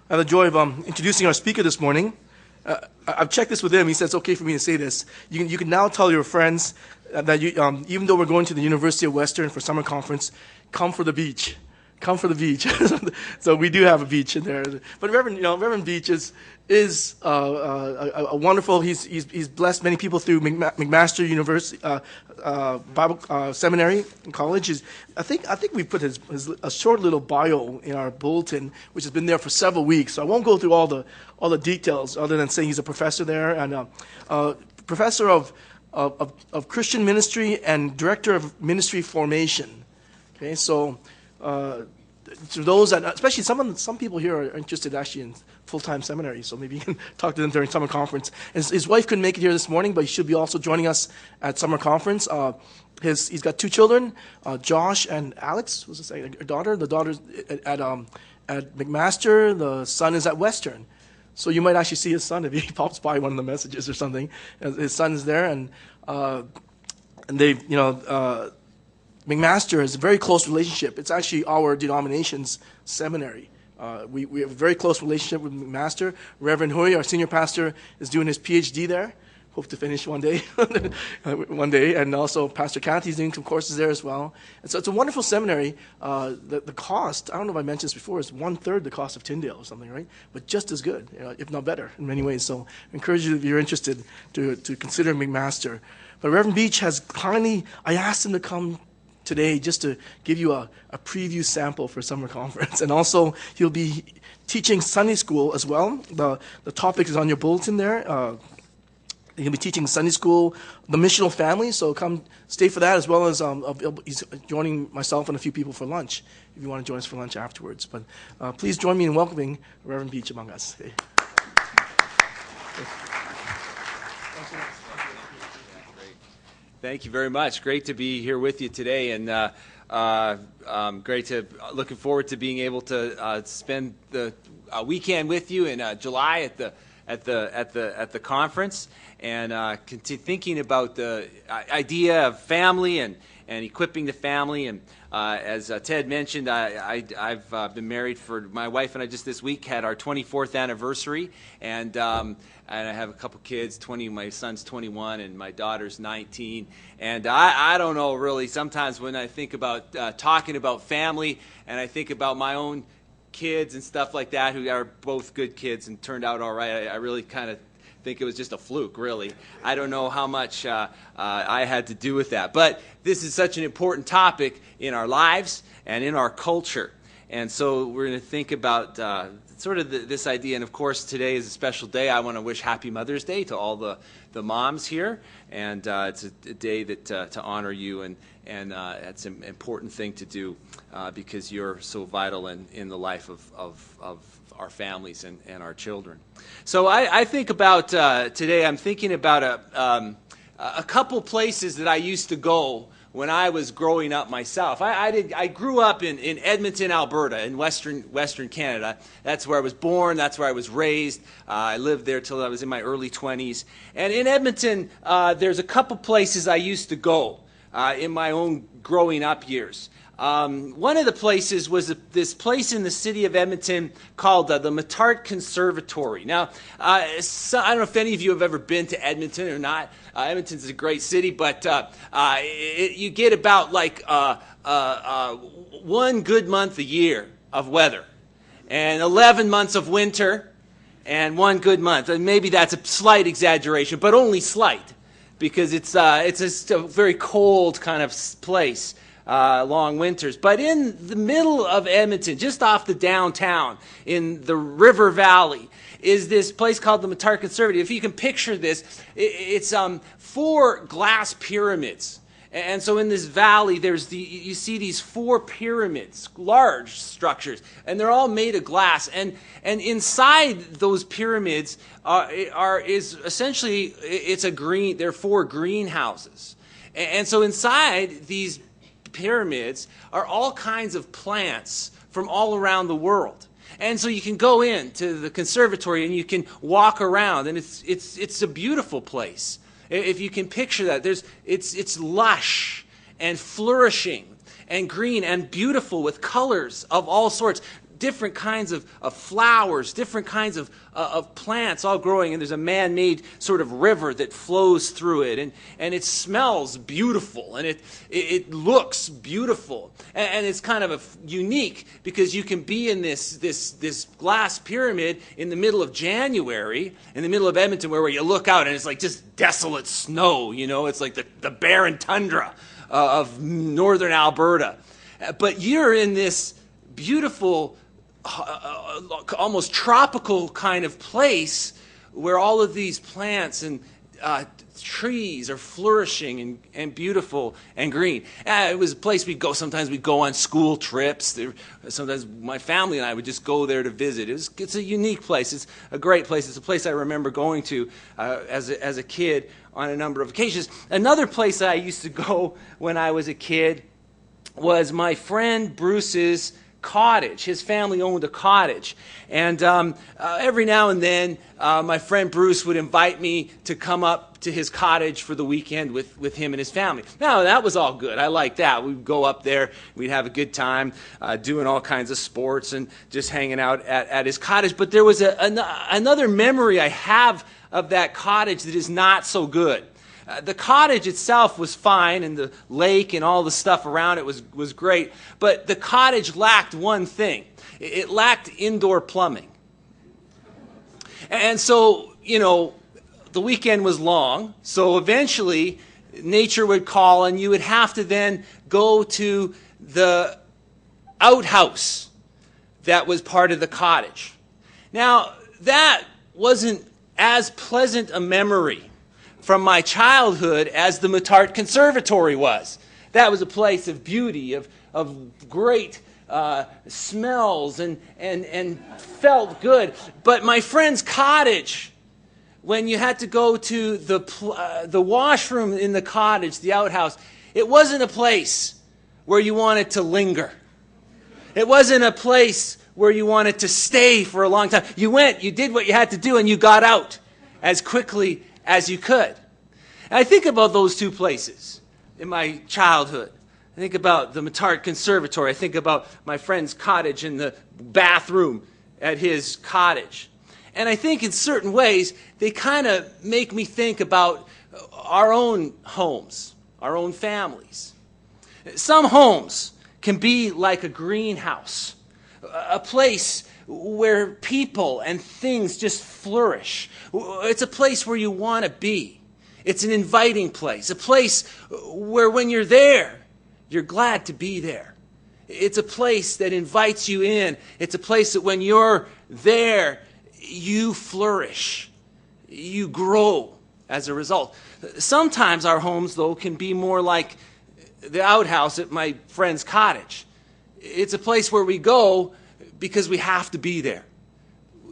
I have the joy of introducing our speaker this morning. I've checked this with him. He said it's okay for me to say this. You can now tell your friends that even though we're going to the University of Western for summer conference, come for the beach. Come for the beach. So we do have a beach in there. But Reverend Beach is a wonderful. He's blessed many people through McMaster University Bible Seminary and College. I think we put a short little bio in our bulletin, which has been there for several weeks. So I won't go through all the details, other than saying he's a professor there and professor of Christian ministry and director of ministry formation. Okay, so. To those that, especially some people here are interested actually in full-time seminary, so maybe you can talk to them during summer conference. His wife couldn't make it here this morning, but he should be also joining us at summer conference. He's got two children, Josh and Alex. Was a daughter? The daughter's at McMaster. The son is at Western. So you might actually see his son if he pops by one of the messages or something. His son is there, and they, McMaster has a very close relationship. It's actually our denomination's seminary. We have a very close relationship with McMaster. Reverend Hui, our senior pastor, is doing his PhD there. Hope to finish one day. And also Pastor Kathy is doing some courses there as well. And so it's a wonderful seminary. The cost, I don't know if I mentioned this before, is 1/3 the cost of Tyndale or something, right? But just as good, if not better in many ways. So I encourage you, if you're interested, to consider McMaster. But Reverend Beach has kindly, I asked him to come today just to give you a preview sample for summer conference. And also, he'll be teaching Sunday school as well. The topic is on your bulletin there. He'll be teaching Sunday school, the missional family, so come stay for that, as well as he's joining myself and a few people for lunch, if you want to join us for lunch afterwards. But please join me in welcoming Reverend Beach among us. Hey. Thank you very much. Great to be here with you today, and looking forward to being able to spend the weekend with you in July at the conference, and thinking about the idea of family and equipping the family. And as Ted mentioned, I've been married my wife and I just this week had our 24th anniversary, and I have a couple kids. My son's 21 and my daughter's 19. And I don't know, really, sometimes when I think about talking about family and I think about my own kids and stuff like that, who are both good kids and turned out all right, I really kind of think it was just a fluke, really. I don't know how much I had to do with that. But this is such an important topic in our lives and in our culture. And so we're going to think about sort of this idea. And, of course, today is a special day. I want to wish Happy Mother's Day to all the moms here. And it's a day that to honor you. And it's an important thing to do because you're so vital in the life of our families and our children. So I think about today, I'm thinking about a couple places that I used to go when I was growing up myself. I grew up in Edmonton, Alberta, in Western Canada. That's where I was born. That's where I was raised. I lived there till I was in my early 20s. And in Edmonton, there's a couple places I used to go in my own growing up years. One of the places was this place in the city of Edmonton called the Metart Conservatory. Now, I don't know if any of you have ever been to Edmonton or not. Edmonton's a great city, but you get about like 1 good month a year of weather, and 11 months of winter, and 1 good month. And maybe that's a slight exaggeration, but only slight, because it's a very cold kind of place. Long winters. But in the middle of Edmonton, just off the downtown, in the River Valley, is this place called the Metart Conservatory. If you can picture this, it's 4 glass pyramids. And so in this valley, you see these 4 pyramids, large structures, and they're all made of glass. And inside those pyramids is essentially, they're 4 greenhouses. And so inside these pyramids are all kinds of plants from all around the world. And so you can go into the conservatory and you can walk around, and it's a beautiful place. If you can picture that, it's lush and flourishing and green and beautiful with colors of all sorts. different kinds of flowers, different kinds of plants all growing, and there's a man-made sort of river that flows through it, and it smells beautiful, and it looks beautiful, and it's kind of unique because you can be in this glass pyramid in the middle of January, in the middle of Edmonton, where you look out and it's like just desolate snow, it's like the barren tundra of northern Alberta. But you're in this beautiful, almost tropical kind of place where all of these plants and trees are flourishing and beautiful and green. It was a place we'd go. Sometimes we'd go on school trips. Sometimes my family and I would just go there to visit. It's a unique place. It's a great place. It's a place I remember going to as a kid on a number of occasions. Another place that I used to go when I was a kid was my friend Bruce's cottage. His family owned a cottage. And every now and then, my friend Bruce would invite me to come up to his cottage for the weekend with him and his family. Now, that was all good. I liked that. We'd go up there. We'd have a good time doing all kinds of sports and just hanging out at his cottage. But there was another memory I have of that cottage that is not so good. The cottage itself was fine, and the lake and all the stuff around it was great, but the cottage lacked one thing. It lacked indoor plumbing. And so, the weekend was long, so eventually nature would call, and you would have to then go to the outhouse that was part of the cottage. Now, that wasn't as pleasant a memory from my childhood as the Muttart Conservatory was. That was a place of beauty, of great smells and felt good. But my friend's cottage, when you had to go to the washroom in the cottage, the outhouse, it wasn't a place where you wanted to linger. It wasn't a place where you wanted to stay for a long time. You went, you did what you had to do, and you got out as quickly as you could. And I think about those two places in my childhood. I think about the Muttart Conservatory. I think about my friend's cottage and the bathroom at his cottage. And I think in certain ways, they kind of make me think about our own homes, our own families. Some homes can be like a greenhouse, a place where people and things just flourish. It's a place where you want to be. It's an inviting place, a place where when you're there, you're glad to be there. It's a place that invites you in. It's a place that when you're there, you flourish. You grow as a result. Sometimes our homes, though, can be more like the outhouse at my friend's cottage. It's a place where we go because we have to be there.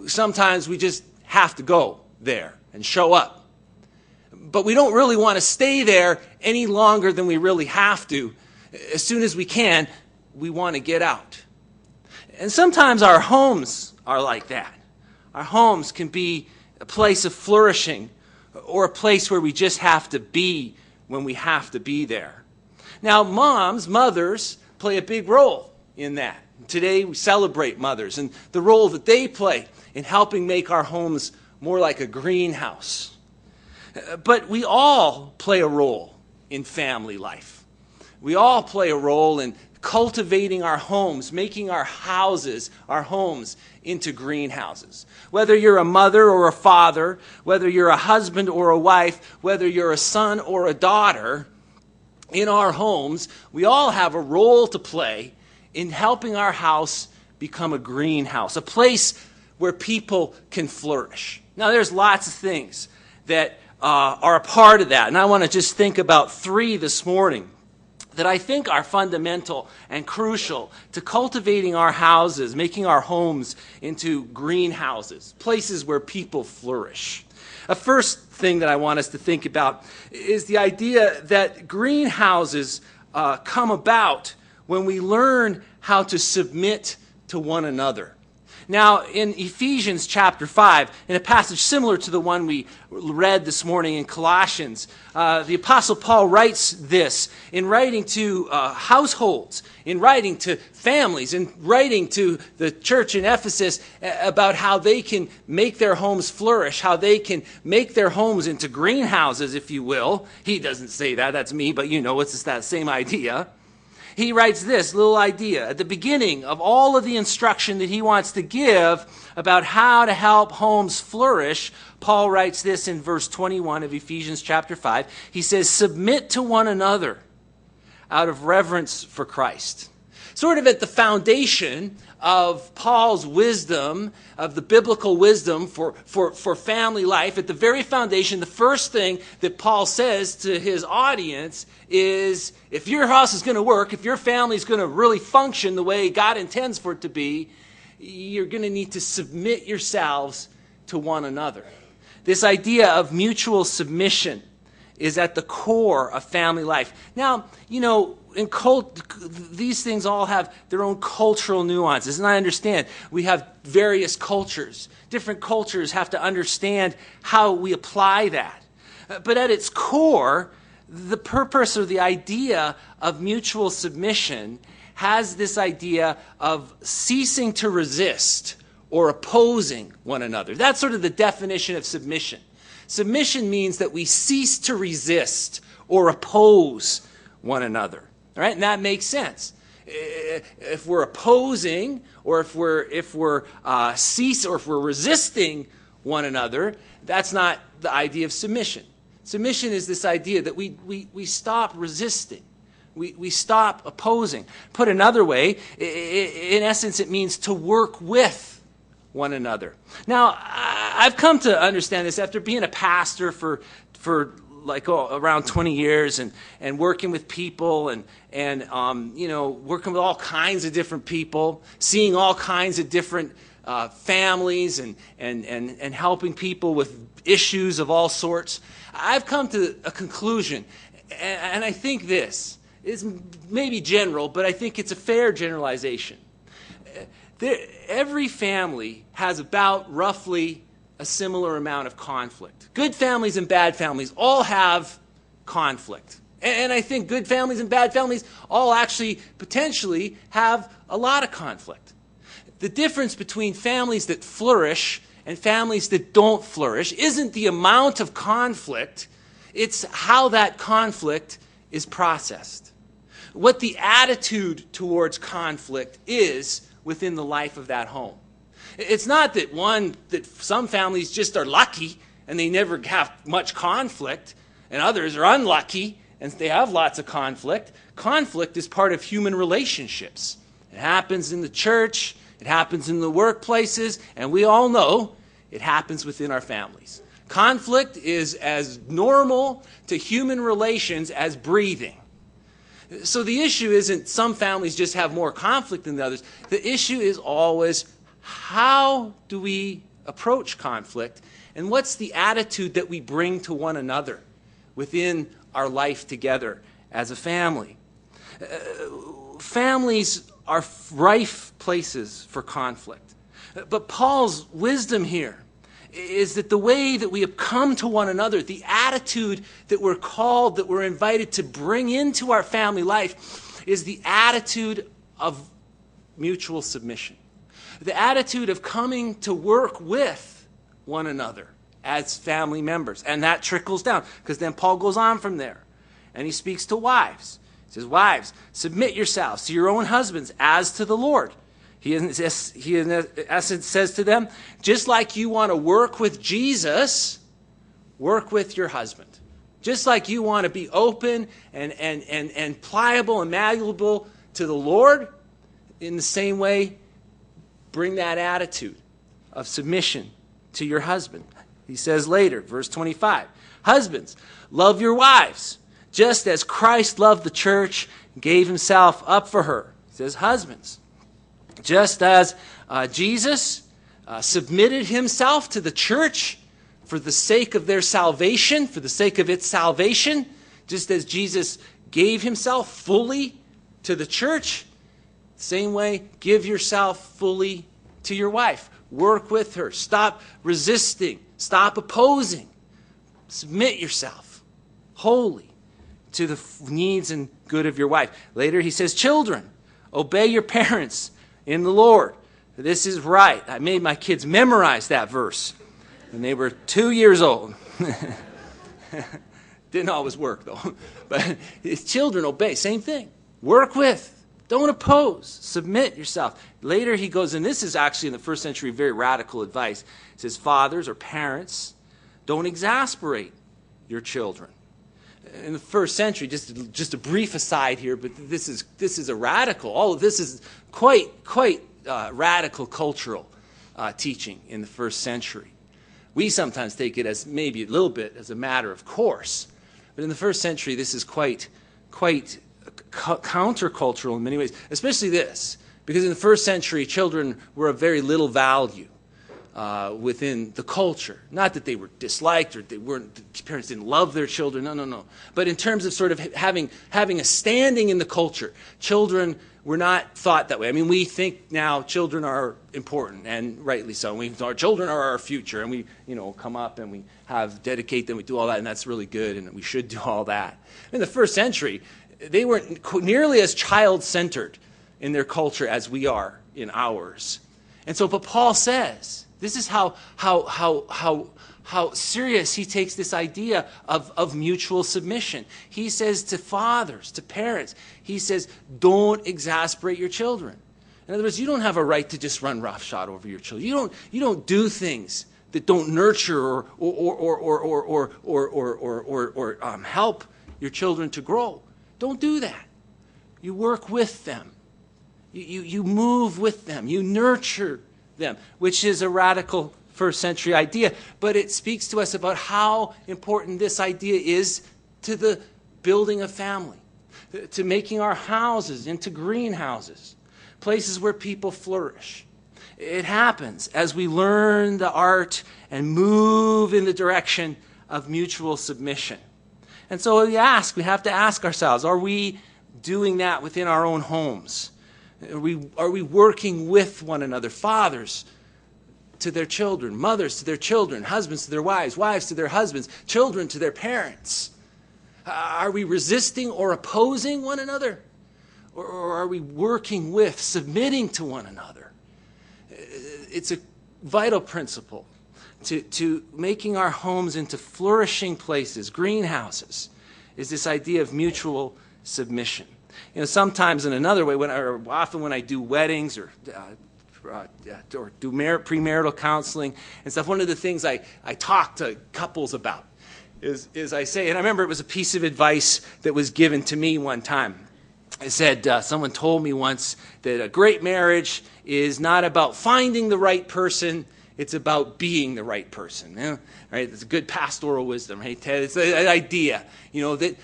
Sometimes we just have to go there and show up. But we don't really want to stay there any longer than we really have to. As soon as we can, we want to get out. And sometimes our homes are like that. Our homes can be a place of flourishing or a place where we just have to be when we have to be there. Now, mothers, play a big role in that. Today we celebrate mothers and the role that they play in helping make our homes more like a greenhouse. But we all play a role in family life. We all play a role in cultivating our homes, making our houses, our homes, into greenhouses. Whether you're a mother or a father, whether you're a husband or a wife, whether you're a son or a daughter, in our homes, we all have a role to play in helping our house become a greenhouse, a place where people can flourish. Now, there's lots of things that are a part of that, and I want to just think about 3 this morning that I think are fundamental and crucial to cultivating our houses, making our homes into greenhouses, places where people flourish. A first thing that I want us to think about is the idea that greenhouses come about when we learn how to submit to one another. Now, in Ephesians chapter 5, in a passage similar to the one we read this morning in Colossians, the Apostle Paul writes this in writing to households, in writing to families, in writing to the church in Ephesus about how they can make their homes flourish, how they can make their homes into greenhouses, if you will. He doesn't say that, that's me, but you know, it's just that same idea. He writes this little idea at the beginning of all of the instruction that he wants to give about how to help homes flourish. Paul writes this in verse 21 of Ephesians chapter 5. He says, "Submit to one another out of reverence for Christ." Sort of at the foundation of Paul's wisdom, of the biblical wisdom for family life, at the very foundation, the first thing that Paul says to his audience is, if your house is going to work, if your family is going to really function the way God intends for it to be, you're going to need to submit yourselves to one another. This idea of mutual submission is at the core of family life. Now, you know, these things all have their own cultural nuances, and I understand we have various cultures. Different cultures have to understand how we apply that. But at its core, the purpose or the idea of mutual submission has this idea of ceasing to resist or opposing one another. That's sort of the definition of submission. Submission means that we cease to resist or oppose one another. All right, and that makes sense. If we're opposing, or if we're resisting one another, that's not the idea of submission. Submission is this idea that we stop resisting, we stop opposing. Put another way, in essence, it means to work with one another. Now, I've come to understand this after being a pastor for around 20 years and working with people and working with all kinds of different people, seeing all kinds of different families and helping people with issues of all sorts. I've come to a conclusion, and I think this is maybe general, but I think it's a fair generalization. Every family has about roughly a similar amount of conflict. Good families and bad families all have conflict. And I think good families and bad families all actually potentially have a lot of conflict. The difference between families that flourish and families that don't flourish isn't the amount of conflict, it's how that conflict is processed. What the attitude towards conflict is within the life of that home. It's not that some families just are lucky and they never have much conflict, and others are unlucky and they have lots of conflict. Conflict is part of human relationships. It happens in the church, it happens in the workplaces, and we all know it happens within our families. Conflict is as normal to human relations as breathing. So the issue isn't some families just have more conflict than the others. The issue is always, how do we approach conflict, and what's the attitude that we bring to one another within our life together as a family? Families are rife places for conflict. But Paul's wisdom here is that the way that we have come to one another, the attitude that we're called, that we're invited to bring into our family life, is the attitude of mutual submission. The attitude of coming to work with one another as family members. And that trickles down, because then Paul goes on from there. And he speaks to wives. He says, wives, submit yourselves to your own husbands as to the Lord. He in essence says to them, just like you want to work with Jesus, work with your husband. Just like you want to be open and pliable and malleable to the Lord, in the same way, bring that attitude of submission to your husband. He says later, verse 25, husbands, love your wives, just as Christ loved the church and gave himself up for her. He says, husbands, just as Jesus submitted himself to the church for the sake of their salvation, for the sake of its salvation, just as Jesus gave himself fully to the church, same way, give yourself fully to your wife. Work with her. Stop resisting. Stop opposing. Submit yourself wholly to the needs and good of your wife. Later he says, children, obey your parents in the Lord. This is right. I made my kids memorize that verse when they were 2 years old. Didn't always work, though. But children, obey. Same thing. Work with. Don't oppose. Submit yourself. Later he goes, and this is actually in the first century very radical advice. It says, fathers or parents, don't exasperate your children. In the first century, just a brief aside here, but this is a radical. All of this is quite radical cultural teaching in the first century. We sometimes take it as maybe a little bit as a matter of course, but in the first century, this is quite countercultural in many ways. Especially this, because in the first century, children were of very little value within the culture. Not that they were disliked or the parents didn't love their children. No. But in terms of sort of having a standing in the culture, children were not thought that way. I mean, we think now children are important, and rightly so. Our children are our future, and we, come up and we dedicate them, we do all that, and that's really good, and we should do all that. In the first century, they weren't nearly as child-centered in their culture as we are in ours. And so, but Paul says, this is how serious he takes this idea of mutual submission. He says to fathers, to parents, he says, don't exasperate your children. In other words, you don't have a right to just run roughshod over your children. You don't do things that don't nurture or help your children to grow. Don't do that. You work with them. You move with them. You nurture them, which is a radical first century idea, but it speaks to us about how important this idea is to the building of family, to making our houses into greenhouses, places where people flourish. It happens as we learn the art and move in the direction of mutual submission. And so we have to ask ourselves, are we doing that within our own homes? Are we working with one another? Fathers to their children, mothers to their children, husbands to their wives, wives to their husbands, children to their parents. Are we resisting or opposing one another? Or are we working with, submitting to one another? It's a vital principle to making our homes into flourishing places, greenhouses, is this idea of mutual submission. Sometimes in another way, often when I do weddings or do premarital counseling and stuff, one of the things I talk to couples about is I say, and I remember it was a piece of advice that was given to me one time. I said, someone told me once that a great marriage is not about finding the right person, it's about being the right person. Right? It's a good pastoral wisdom, right, Ted? It's an idea, that,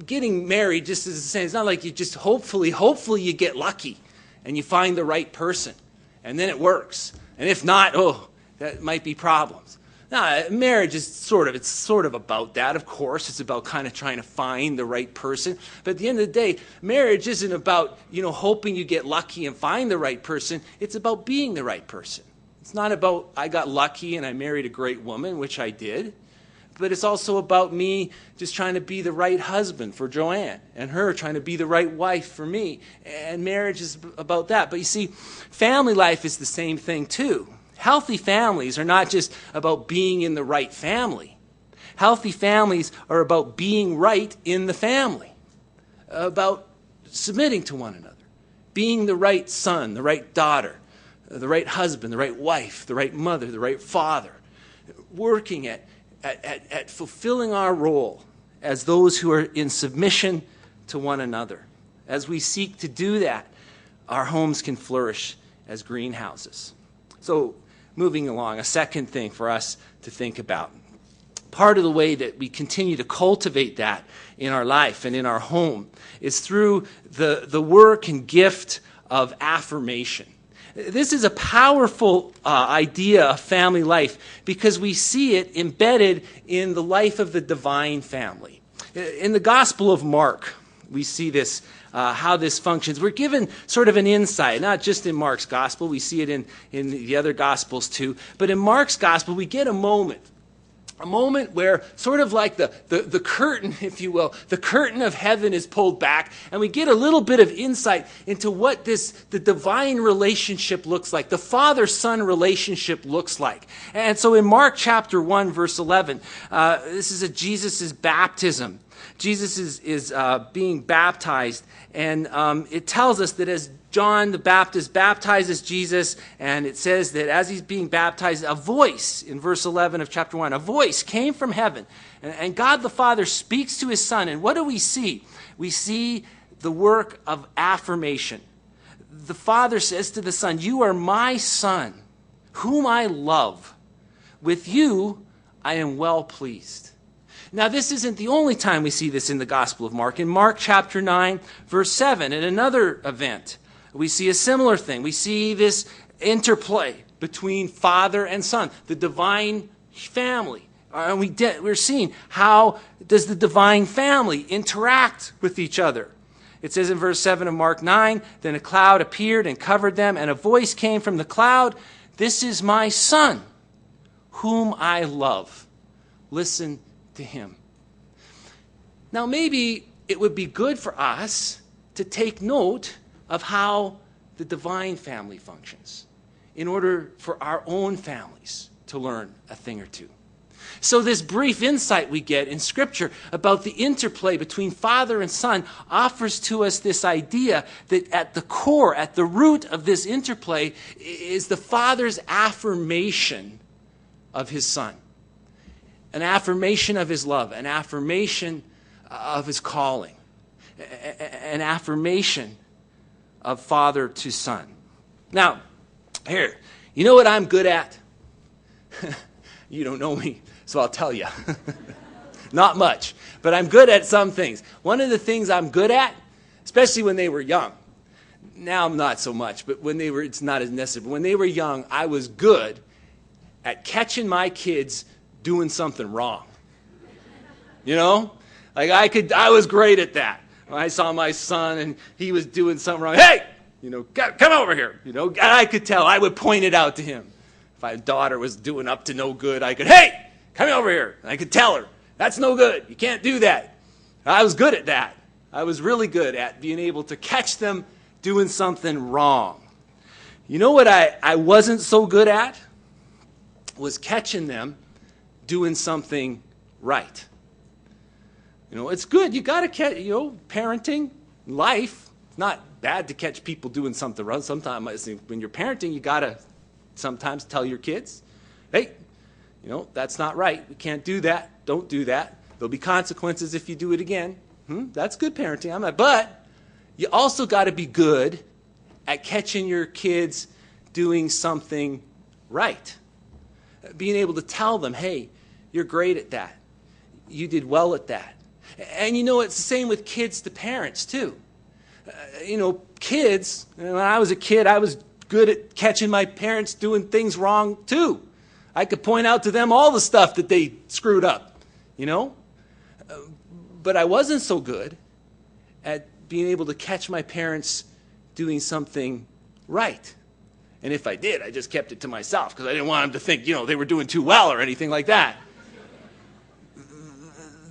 getting married just as the same. It's not like you just hopefully you get lucky and you find the right person and then it works. And if not, that might be problems. Now, marriage is sort of about that, of course. It's about kind of trying to find the right person. But at the end of the day, marriage isn't about, hoping you get lucky and find the right person. It's about being the right person. It's not about I got lucky and I married a great woman, which I did. But it's also about me just trying to be the right husband for Joanne and her trying to be the right wife for me. And marriage is about that. But you see, family life is the same thing too. Healthy families are not just about being in the right family. Healthy families are about being right in the family, about submitting to one another, being the right son, the right daughter, the right husband, the right wife, the right mother, the right father, working at fulfilling our role as those who are in submission to one another. As we seek to do that, our homes can flourish as greenhouses. So, moving along, a second thing for us to think about. Part of the way that we continue to cultivate that in our life and in our home is through the work and gift of affirmation. This is a powerful idea of family life because we see it embedded in the life of the divine family. In the Gospel of Mark, we see this how this functions. We're given sort of an insight, not just in Mark's gospel. We see it in the other gospels too. But in Mark's gospel, we get a moment where sort of like the curtain, if you will, the curtain of heaven is pulled back, and we get a little bit of insight into what the divine relationship looks like, the father-son relationship looks like. And so in Mark chapter 1, verse 11, this is Jesus' baptism. Jesus is being baptized, and it tells us that as John the Baptist baptizes Jesus, and it says that as he's being baptized, a voice, in verse 11 of chapter 1, a voice came from heaven, and God the Father speaks to his Son, and what do we see? We see the work of affirmation. The Father says to the Son, "You are my Son, whom I love. With you I am well pleased." Now, this isn't the only time we see this in the Gospel of Mark. In Mark chapter 9, verse 7, in another event, we see a similar thing. We see this interplay between Father and Son, the divine family. And we're seeing how does the divine family interact with each other. It says in verse 7 of Mark 9, "Then a cloud appeared and covered them, and a voice came from the cloud, 'This is my Son, whom I love. Listen to him.'" Now, maybe it would be good for us to take note of how the divine family functions in order for our own families to learn a thing or two. So this brief insight we get in Scripture about the interplay between Father and Son offers to us this idea that at the core, at the root of this interplay is the Father's affirmation of his Son. An affirmation of his love, an affirmation of his calling, an affirmation of father to son. Now, here, you know what I'm good at? You don't know me, so I'll tell you. Not much, but I'm good at some things. One of the things I'm good at, especially when they were young, now I'm not so much, but when they were, it's not as necessary. But when they were young, I was good at catching my kids doing something wrong. You know? Like I was great at that. When I saw my son and he was doing something wrong, "Hey, come over here." And I could tell. I would point it out to him. If my daughter was doing up to no good, I could, "Hey, come over here." And I could tell her, "That's no good. You can't do that." I was good at that. I was really good at being able to catch them doing something wrong. You know what I wasn't so good at? Was catching them doing something right. It's good. You got to catch, parenting, life. It's not bad to catch people doing something wrong. Sometimes when you're parenting, you got to sometimes tell your kids, "Hey, that's not right. We can't do that. Don't do that. There'll be consequences if you do it again." That's good parenting. But you also got to be good at catching your kids doing something right. Being able to tell them, "Hey, you're great at that. You did well at that." And it's the same with kids to parents too. Kids, when I was a kid, I was good at catching my parents doing things wrong too. I could point out to them all the stuff that they screwed up, But I wasn't so good at being able to catch my parents doing something right. And if I did, I just kept it to myself because I didn't want them to think, they were doing too well or anything like that.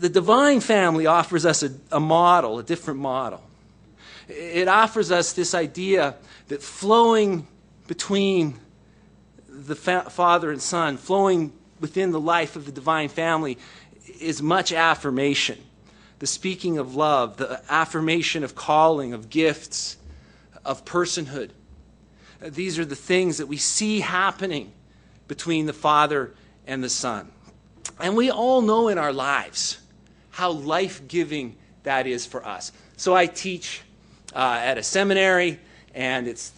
The divine family offers us a model, a different model. It offers us this idea that flowing between the Father and Son, flowing within the life of the divine family, is much affirmation. The speaking of love, the affirmation of calling, of gifts, of personhood. These are the things that we see happening between the Father and the Son. And we all know in our lives how life-giving that is for us. So I teach at a seminary, and it's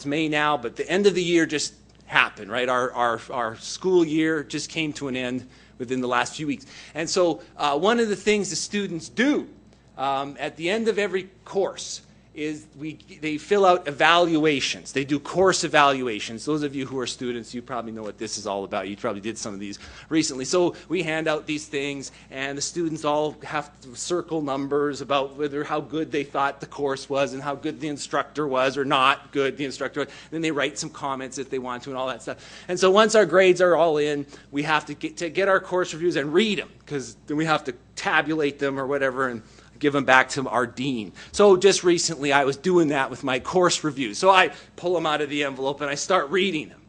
May now, but the end of the year just happened, right? Our school year just came to an end within the last few weeks. And so one of the things the students do at the end of every course is they fill out evaluations. They do course evaluations. Those of you who are students, you probably know what this is all about. You probably did some of these recently. So we hand out these things, and the students all have to circle numbers about how good they thought the course was and how good the instructor was or not good the instructor was. Then they write some comments if they want to and all that stuff. And so once our grades are all in, we have to get our course reviews and read them, because then we have to tabulate them or whatever and give them back to our dean. So just recently I was doing that with my course reviews. So I pull them out of the envelope and I start reading them.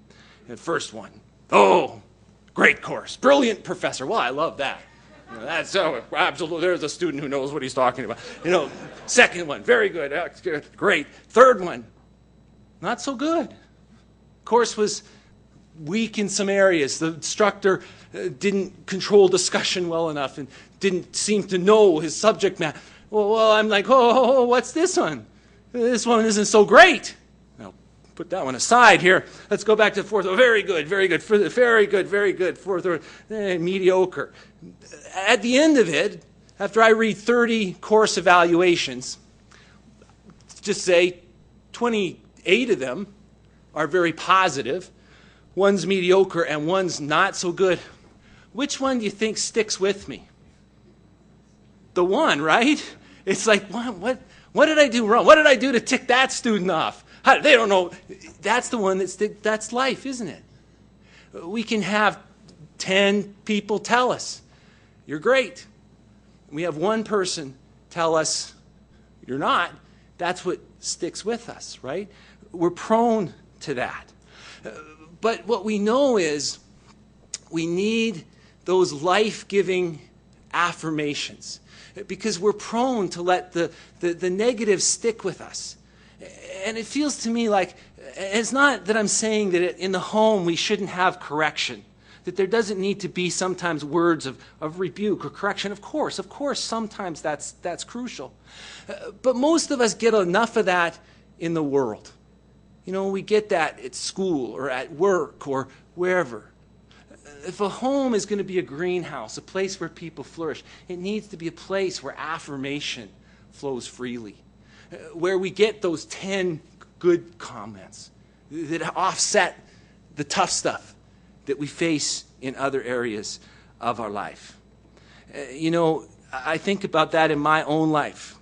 And the first one, oh, great course, brilliant professor. Well, I love that. That's so absolutely. There's a student who knows what he's talking about. Second one, very good, great. Third one, not so good. Course was weak in some areas. The instructor didn't control discussion well enough and didn't seem to know his subject matter. Well, I'm like, oh, what's this one? This one isn't so great. Now, put that one aside here. Let's go back to the fourth. Oh, very good, very good, very good, very good. Fourth, mediocre. At the end of it, after I read 30 course evaluations, just say 28 of them are very positive. One's mediocre and one's not so good. Which one do you think sticks with me? The one, right? It's like, what did I do wrong? What did I do to tick that student off? They don't know. That's the one that's life, isn't it? We can have 10 people tell us, you're great. We have one person tell us, you're not. That's what sticks with us, right? We're prone to that. But what we know is we need those life-giving affirmations, because we're prone to let the negative stick with us. And it feels to me like, it's not that I'm saying that in the home we shouldn't have correction, that there doesn't need to be sometimes words of rebuke or correction. Of course, sometimes that's crucial. But most of us get enough of that in the world. We get that at school or at work or wherever. If a home is going to be a greenhouse, a place where people flourish, it needs to be a place where affirmation flows freely, where we get those 10 good comments that offset the tough stuff that we face in other areas of our life. I think about that in my own life.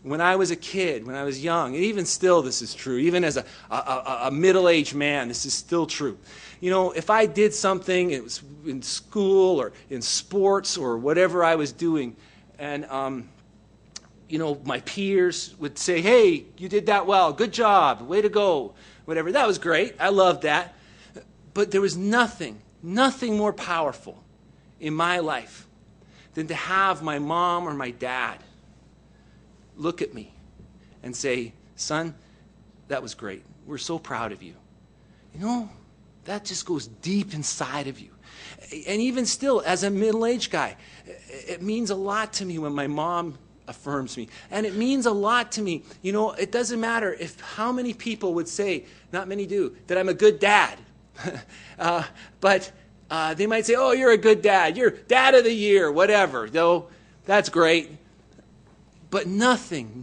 When I was a kid, when I was young, and even still this is true, even as a middle-aged man, this is still true. If I did something, it was in school or in sports or whatever I was doing, and, my peers would say, hey, you did that well, good job, way to go, whatever. That was great. I loved that. But there was nothing more powerful in my life than to have my mom or my dad look at me and say, son, that was great. We're so proud of you. That just goes deep inside of you. And even still, as a middle-aged guy, it means a lot to me when my mom affirms me. And it means a lot to me. It doesn't matter how many people would say, not many do, that I'm a good dad. But they might say, oh, you're a good dad. You're dad of the year, whatever. Though, that's great. But nothing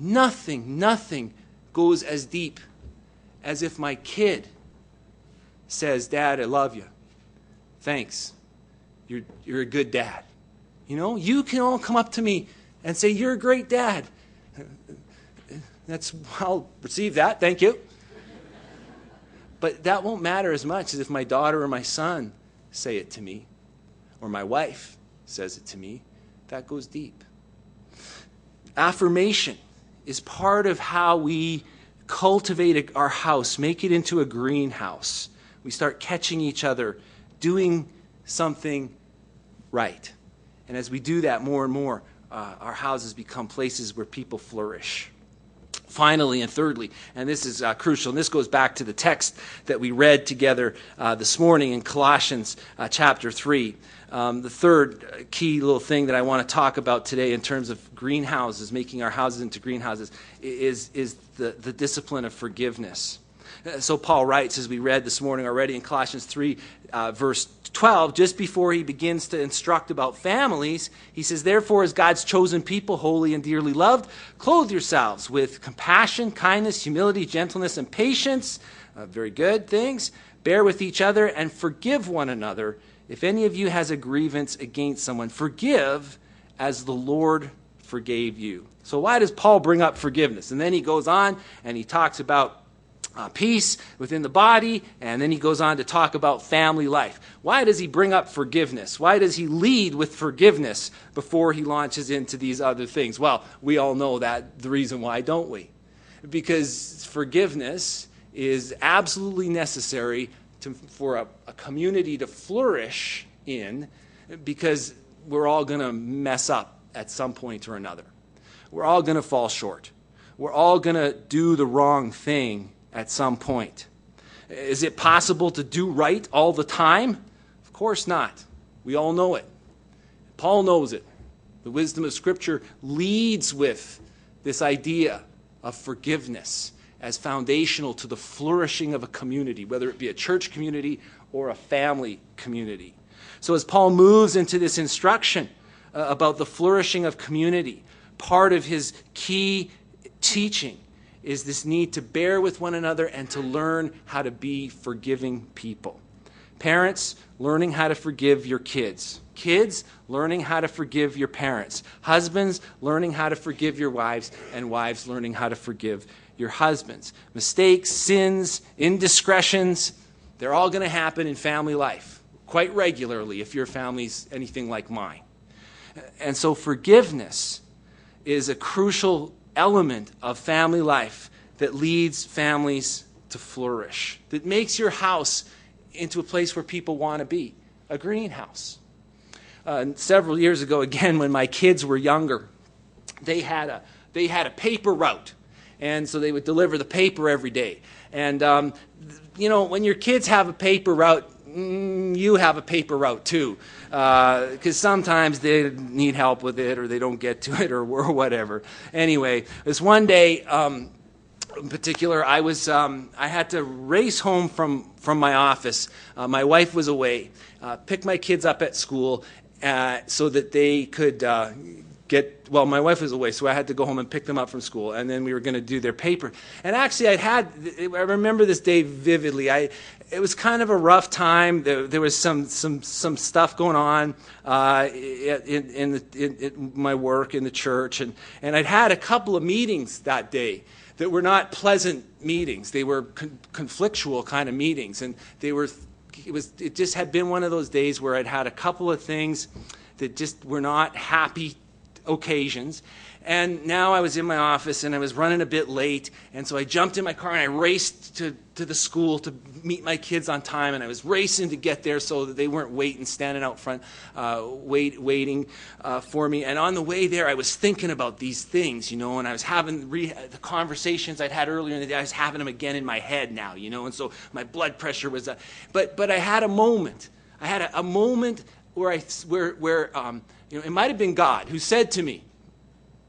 goes as deep as if my kid says, Dad, I love you. Thanks. You're a good dad. You can all come up to me and say, you're a great dad. I'll receive that. Thank you. But that won't matter as much as if my daughter or my son say it to me, or my wife says it to me. That goes deep. Affirmation is part of how we cultivate our house, make it into a greenhouse. We start catching each other, doing something right. And as we do that more and more, our houses become places where people flourish. Finally and thirdly, and this is crucial, and this goes back to the text that we read together this morning in Colossians chapter 3. The third key little thing that I want to talk about today in terms of greenhouses, making our houses into greenhouses, is the discipline of forgiveness. So Paul writes, as we read this morning already in Colossians 3, verse 12, just before he begins to instruct about families, he says, therefore, as God's chosen people, holy and dearly loved, clothe yourselves with compassion, kindness, humility, gentleness, and patience. Very good things. Bear with each other and forgive one another. If any of you has a grievance against someone, forgive as the Lord forgave you. So why does Paul bring up forgiveness? And then he goes on and he talks about peace within the body, and then he goes on to talk about family life. Why does he bring up forgiveness? Why does he lead with forgiveness before he launches into these other things? Well, we all know that the reason why, don't we? Because forgiveness is absolutely necessary for a community to flourish in, because we're all going to mess up at some point or another. We're all going to fall short. We're all going to do the wrong thing at some point. Is it possible to do right all the time? Of course not. We all know it. Paul knows it. The wisdom of Scripture leads with this idea of forgiveness as foundational to the flourishing of a community, whether it be a church community or a family community. So as Paul moves into this instruction about the flourishing of community, part of his key teaching is this need to bear with one another and to learn how to be forgiving people. Parents, learning how to forgive your kids. Kids, learning how to forgive your parents. Husbands, learning how to forgive your wives. And wives, learning how to forgive your husbands. Mistakes, sins, indiscretions, they're all going to happen in family life quite regularly if your family's anything like mine. And so forgiveness is a crucial element of family life that leads families to flourish, that makes your house into a place where people want to be, a greenhouse. Several years ago, again, when my kids were younger, they had a paper route, and so they would deliver the paper every day. And when your kids have a paper route, you have a paper route too, because sometimes they need help with it or they don't get to it or whatever. Anyway, this one day in particular, I had to race home from my office. My wife was away, pick my kids up at school so that they could my wife was away, so I had to go home and pick them up from school, and then we were going to do their paper. And actually, I remember this day vividly. It was kind of a rough time. There was some stuff going on in my work in the church, and I'd had a couple of meetings that day that were not pleasant meetings. They were conflictual kind of meetings, and it just had been one of those days where I'd had a couple of things that just were not happy occasions. And now I was in my office and I was running a bit late, and so I jumped in my car and I raced to the school to meet my kids on time, and I was racing to get there so that they weren't standing out front waiting for me. And on the way there I was thinking about these things, and I was having the conversations I'd had earlier in the day. I was having them again in my head now, and so my blood pressure was but I had a moment. I had a moment where it might have been God who said to me,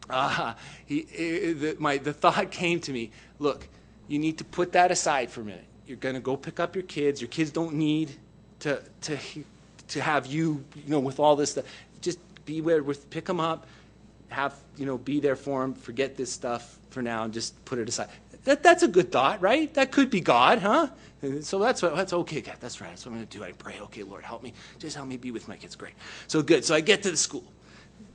the thought came to me, look, you need to put that aside for a minute. You're going to go pick up your kids. Your kids don't need to have you, with all this stuff. Just pick them up, be there for them, forget this stuff for now, and just put it aside. That's a good thought, right? That could be God, huh? So that's okay, God. That's right. That's what I'm going to do. I pray, okay, Lord, help me. Just help me be with my kids. Great. So good. So I get to the school.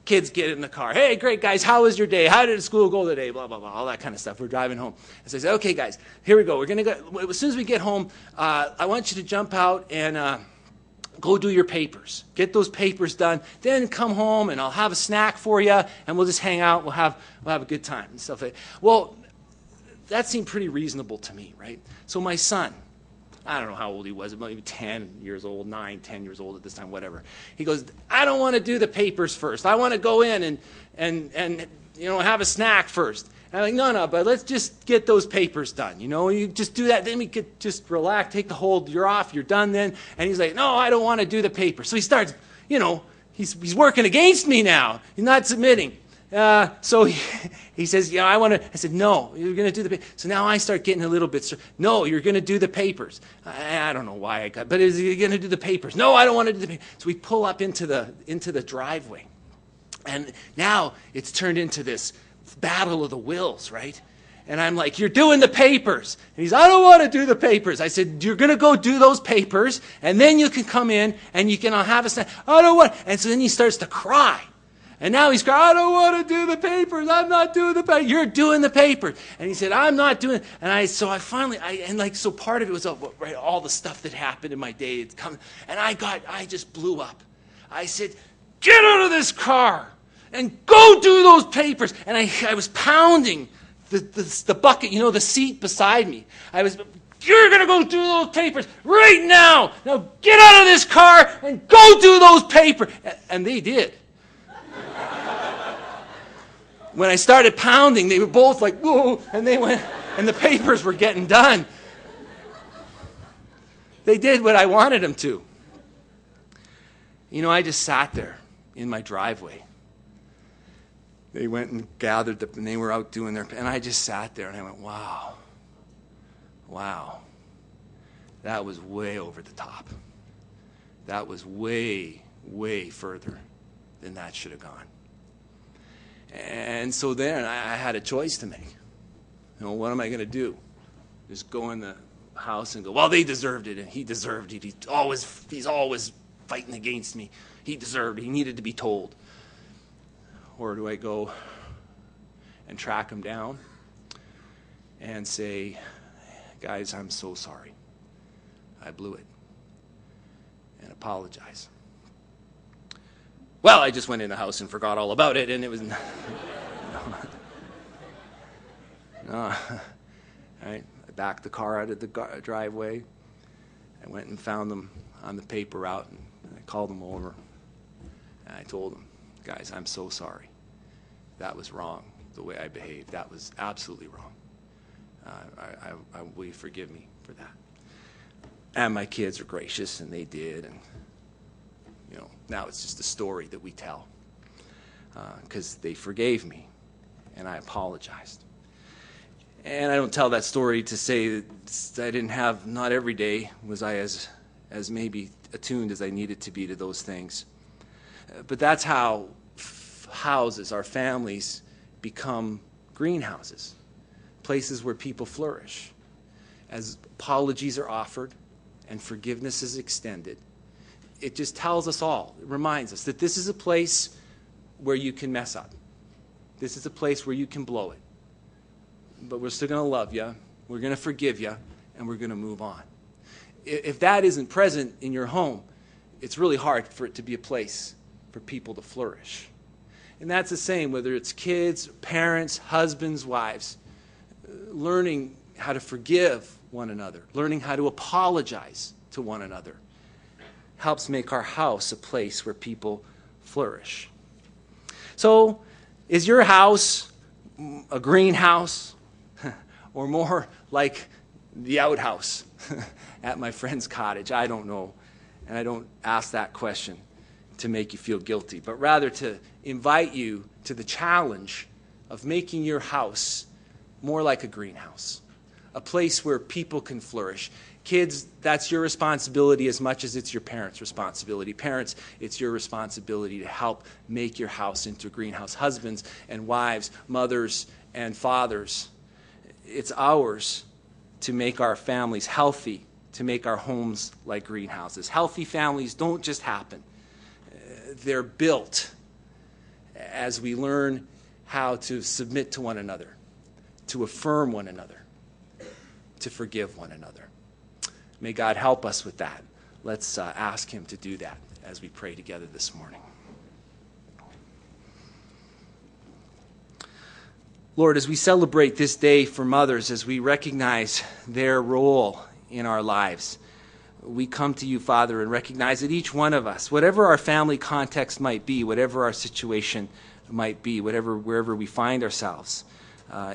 Kids get in the car. Hey, great, guys. How was your day? How did school go today? Blah, blah, blah. All that kind of stuff. We're driving home. And so I said, okay, guys, here we go. We're going to go. As soon as we get home, I want you to jump out and go do your papers. Get those papers done. Then come home, and I'll have a snack for you, and we'll just hang out. We'll have a good time and stuff like that. Well, that seemed pretty reasonable to me, right? So my son, I don't know how old he was, maybe 10 years old, 9, 10 years old at this time, whatever. He goes, I don't want to do the papers first. I want to go in and have a snack first. And I'm like, no, but let's just get those papers done. You just do that, then we could just relax, take the hold, you're off, you're done then. And he's like, no, I don't want to do the papers. So he starts, he's working against me now. He's not submitting. So he says, I want to. I said, no, you're going to do the papers. So now I start getting a little bit, no, you're going to do the papers. I don't know why I got, but is he going to do the papers? No, I don't want to do the papers. So we pull up into the driveway. And now it's turned into this battle of the wills, right? And I'm like, you're doing the papers. And he's, I don't want to do the papers. I said, you're going to go do those papers, and then you can come in, and you can have a snack. I don't want. And so then he starts to cry. And now he's crying, I don't want to do the papers. I'm not doing the papers. You're doing the papers. And he said, I'm not doing it. And so part of it was all the stuff that happened in my day. It's come, and I just blew up. I said, get out of this car and go do those papers. And I was pounding the bucket, the seat beside me. You're going to go do those papers right now. Now get out of this car and go do those papers. And they did. When I started pounding, they were both like, whoa, and they went, and the papers were getting done. They did what I wanted them to. I just sat there in my driveway. They went and gathered, and they were out doing and I just sat there, and I went, wow, that was way over the top. That was way, way further than that should have gone. And so then I had a choice to make. What am I going to do? Just go in the house and go, well, they deserved it, and he deserved it. He's always fighting against me. He deserved it. He needed to be told. Or do I go and track him down and say, guys, I'm so sorry. I blew it. And apologize. Well, I just went in the house and forgot all about it, and it was... No. All right. I backed the car out of the driveway. I went and found them on the paper route, and I called them over. And I told them, guys, I'm so sorry. That was wrong, the way I behaved. That was absolutely wrong. Will you forgive me for that? And my kids are gracious, and they did, and now it's just a story that we tell because they forgave me, and I apologized. And I don't tell that story to say that I didn't have, not every day was I as maybe attuned as I needed to be to those things. But that's how houses, our families, become greenhouses, places where people flourish. As apologies are offered and forgiveness is extended, it just tells us all, it reminds us that this is a place where you can mess up. This is a place where you can blow it. But we're still going to love you, we're going to forgive you, and we're going to move on. If that isn't present in your home, it's really hard for it to be a place for people to flourish. And that's the same whether it's kids, parents, husbands, wives. Learning how to forgive one another, learning how to apologize to one another, helps make our house a place where people flourish. So, is your house a greenhouse or more like the outhouse at my friend's cottage? I don't know. And I don't ask that question to make you feel guilty, but rather to invite you to the challenge of making your house more like a greenhouse, a place where people can flourish. Kids, that's your responsibility as much as it's your parents' responsibility. Parents, it's your responsibility to help make your house into a greenhouse. Husbands and wives, mothers and fathers, it's ours to make our families healthy, to make our homes like greenhouses. Healthy families don't just happen. They're built as we learn how to submit to one another, to affirm one another, to forgive one another. May God help us with that. Let's ask him to do that as we pray together this morning. Lord, as we celebrate this day for mothers, as we recognize their role in our lives, we come to you, Father, and recognize that each one of us, whatever our family context might be, whatever our situation might be, wherever we find ourselves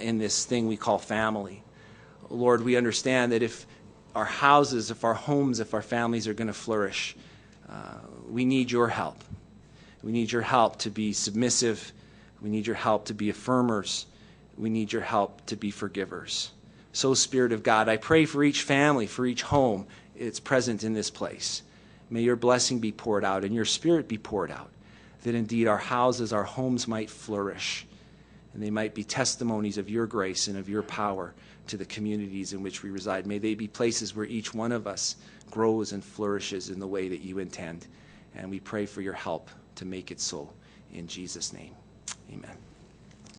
in this thing we call family, Lord, we understand that if our houses, if our homes, if our families are going to flourish, we need your help. We need your help to be submissive. We need your help to be affirmers. We need your help to be forgivers. So, Spirit of God, I pray for each family, for each home that's present in this place. May your blessing be poured out and your Spirit be poured out, that indeed our houses, our homes might flourish, and they might be testimonies of your grace and of your power to the communities in which we reside. May they be places where each one of us grows and flourishes in the way that you intend. And we pray for your help to make it so. In Jesus' name, amen.